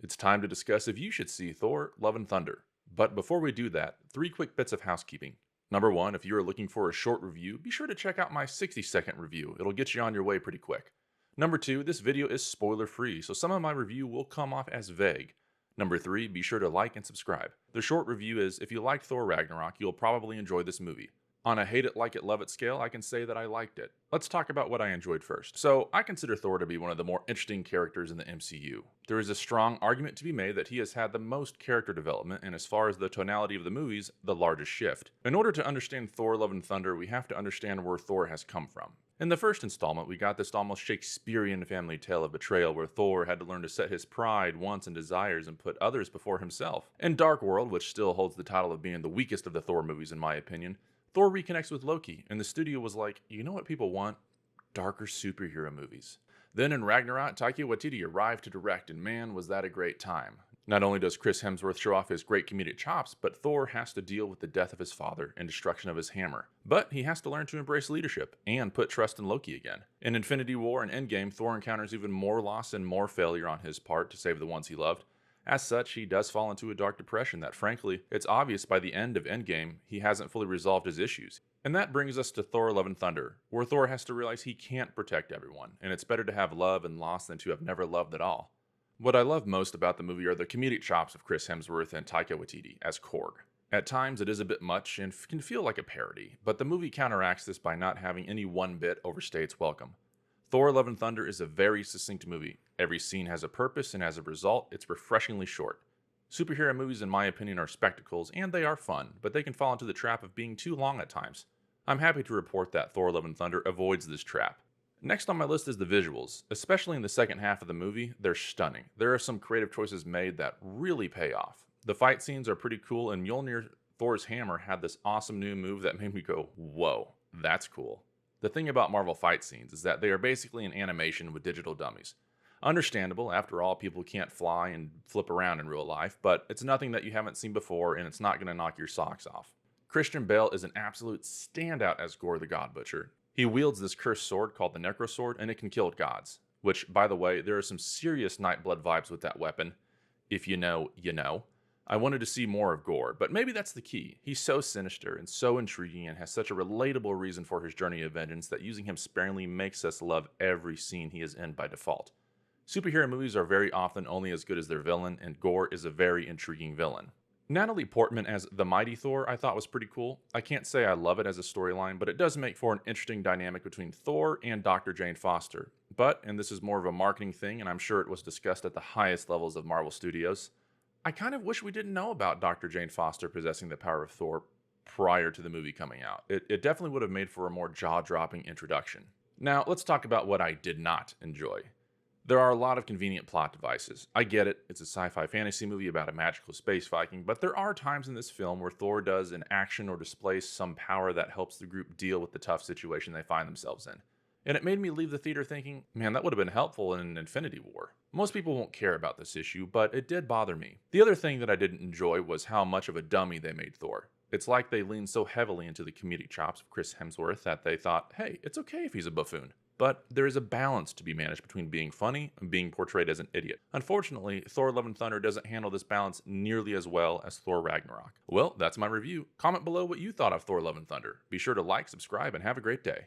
It's time to discuss if you should see Thor Love and Thunder. But before we do that, 3 quick bits of housekeeping. Number one, if you are looking for a short review, be sure to check out my 60-second review. It'll get you on your way pretty quick. Number two, this video is spoiler free, so some of my review will come off as vague. Number three, be sure to like and subscribe. The short review is, if you liked Thor Ragnarok, you'll probably enjoy this movie. On a hate it, like it, love it scale, I can say that I liked it. Let's talk about what I enjoyed first. So, I consider Thor to be one of the more interesting characters in the MCU. There is a strong argument to be made that he has had the most character development, and as far as the tonality of the movies, the largest shift. In order to understand Thor Love and Thunder, we have to understand where Thor has come from. In the first installment, we got this almost Shakespearean family tale of betrayal where Thor had to learn to set his pride, wants, and desires and put others before himself. In Dark World, which still holds the title of being the weakest of the Thor movies in my opinion, Thor reconnects with Loki, and the studio was like, you know what people want? Darker superhero movies. Then in Ragnarok, Taika Waititi arrived to direct, and man, was that a great time. Not only does Chris Hemsworth show off his great comedic chops, but Thor has to deal with the death of his father and destruction of his hammer. But he has to learn to embrace leadership and put trust in Loki again. In Infinity War and Endgame, Thor encounters even more loss and more failure on his part to save the ones he loved. As such, he does fall into a dark depression that, frankly, it's obvious by the end of Endgame he hasn't fully resolved his issues. And that brings us to Thor Love and Thunder, where Thor has to realize he can't protect everyone, and it's better to have love and loss than to have never loved at all. What I love most about the movie are the comedic chops of Chris Hemsworth and Taika Waititi as Korg. At times it is a bit much and can feel like a parody, but the movie counteracts this by not having any one bit overstay its welcome. Thor Love and Thunder is a very succinct movie. Every scene has a purpose, and as a result, it's refreshingly short. Superhero movies, in my opinion, are spectacles, and they are fun, but they can fall into the trap of being too long at times. I'm happy to report that Thor Love and Thunder avoids this trap. Next on my list is the visuals. Especially in the second half of the movie, they're stunning. There are some creative choices made that really pay off. The fight scenes are pretty cool, and Mjolnir Thor's hammer had this awesome new move that made me go, whoa, that's cool. The thing about Marvel fight scenes is that they are basically an animation with digital dummies. Understandable, after all, people can't fly and flip around in real life, but it's nothing that you haven't seen before, and it's not going to knock your socks off. Christian Bale is an absolute standout as Gorr the God Butcher. He wields this cursed sword called the Necro Sword, and it can kill gods. Which, by the way, there are some serious Nightblood vibes with that weapon. If you know, you know. I wanted to see more of Gorr, but maybe that's the key. He's so sinister and so intriguing and has such a relatable reason for his journey of vengeance that using him sparingly makes us love every scene he is in by default. Superhero movies are very often only as good as their villain, and Gorr is a very intriguing villain. Natalie Portman as the Mighty Thor I thought was pretty cool. I can't say I love it as a storyline, but it does make for an interesting dynamic between Thor and Dr. Jane Foster. But, and this is more of a marketing thing, and I'm sure it was discussed at the highest levels of Marvel Studios, I kind of wish we didn't know about Dr. Jane Foster possessing the power of Thor prior to the movie coming out. It definitely would have made for a more jaw-dropping introduction. Now, let's talk about what I did not enjoy. There are a lot of convenient plot devices. I get it, it's a sci-fi fantasy movie about a magical space Viking, but there are times in this film where Thor does an action or displays some power that helps the group deal with the tough situation they find themselves in. And it made me leave the theater thinking, man, that would have been helpful in Infinity War. Most people won't care about this issue, but it did bother me. The other thing that I didn't enjoy was how much of a dummy they made Thor. It's like they leaned so heavily into the comedic chops of Chris Hemsworth that they thought, hey, it's okay if he's a buffoon. But there is a balance to be managed between being funny and being portrayed as an idiot. Unfortunately, Thor Love and Thunder doesn't handle this balance nearly as well as Thor Ragnarok. Well, that's my review. Comment below what you thought of Thor Love and Thunder. Be sure to like, subscribe, and have a great day.